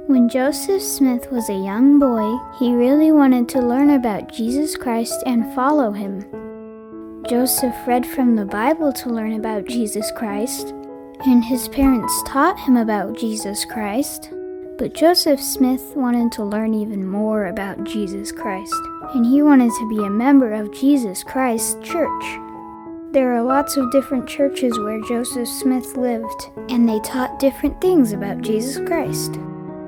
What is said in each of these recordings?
When Joseph Smith was a young boy, he really wanted to learn about Jesus Christ and follow him. Joseph read from the Bible to learn about Jesus Christ, and his parents taught him about Jesus Christ. But Joseph Smith wanted to learn even more about Jesus Christ, and he wanted to be a member of Jesus Christ Church. There are lots of different churches where Joseph Smith lived, and they taught different things about Jesus Christ.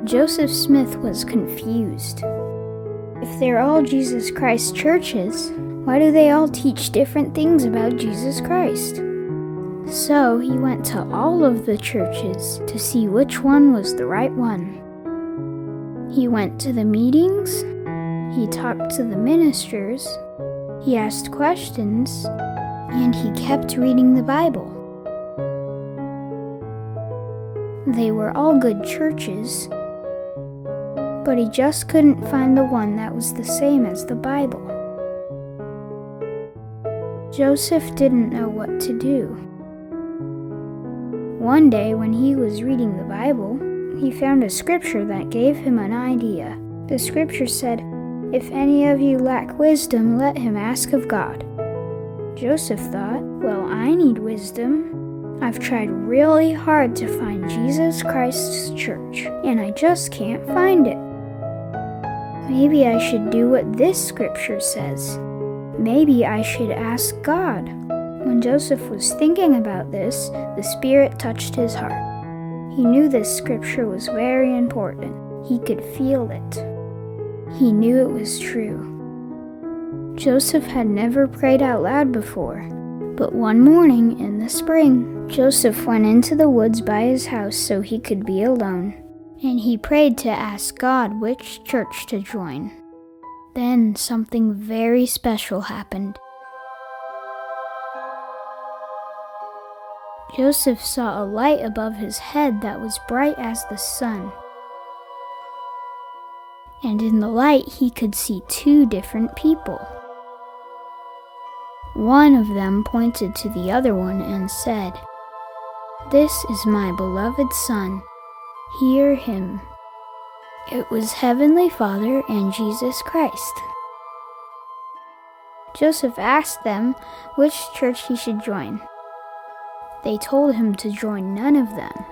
Joseph Smith was confused. If they're all Jesus Christ churches, why do they all teach different things about Jesus Christ? So he went to all of the churches to see which one was the right one. He went to the meetings, he talked to the ministers, he asked questions, and he kept reading the Bible. They were all good churches, but he just couldn't find the one that was the same as the Bible. Joseph didn't know what to do. One day when he was reading the Bible, he found a scripture that gave him an idea. The scripture said, "If any of you lack wisdom, let him ask of God." Joseph thought, well, I need wisdom. I've tried really hard to find Jesus Christ's church, and I just can't find it. Maybe I should do what this scripture says. Maybe I should ask God. When Joseph was thinking about this, the Spirit touched his heart. He knew this scripture was very important. He could feel it. He knew it was true. Joseph had never prayed out loud before, but one morning in the spring, Joseph went into the woods by his house so he could be alone, and he prayed to ask God which church to join. Then something very special happened. Joseph saw a light above his head that was bright as the sun. And in the light he could see two different people. One of them pointed to the other one and said, "This is my beloved Son. Hear him." It was Heavenly Father and Jesus Christ. Joseph asked them which church he should join. They told him to join none of them.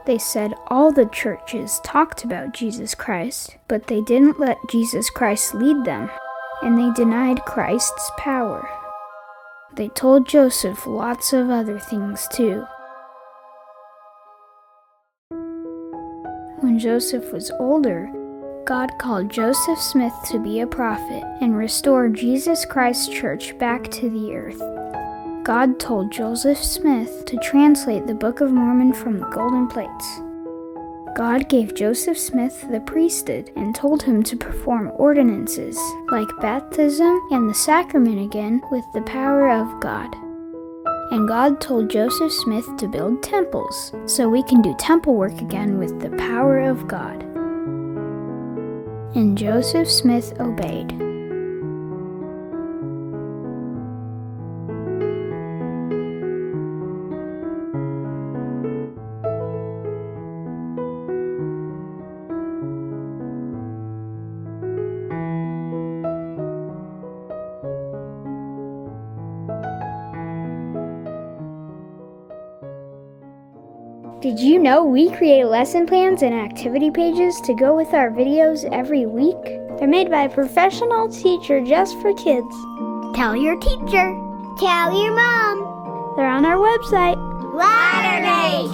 They said all the churches talked about Jesus Christ, but they didn't let Jesus Christ lead them, and they denied Christ's power. They told Joseph lots of other things too. When Joseph was older, God called Joseph Smith to be a prophet and restore Jesus Christ's church back to the earth. God told Joseph Smith to translate the Book of Mormon from the golden plates. God gave Joseph Smith the priesthood and told him to perform ordinances like baptism and the sacrament again with the power of God. And God told Joseph Smith to build temples so we can do temple work again with the power of God. And Joseph Smith obeyed. Did you know we create lesson plans and activity pages to go with our videos every week? They're made by a professional teacher just for kids. Tell your teacher. Tell your mom. They're on our website. Latter-day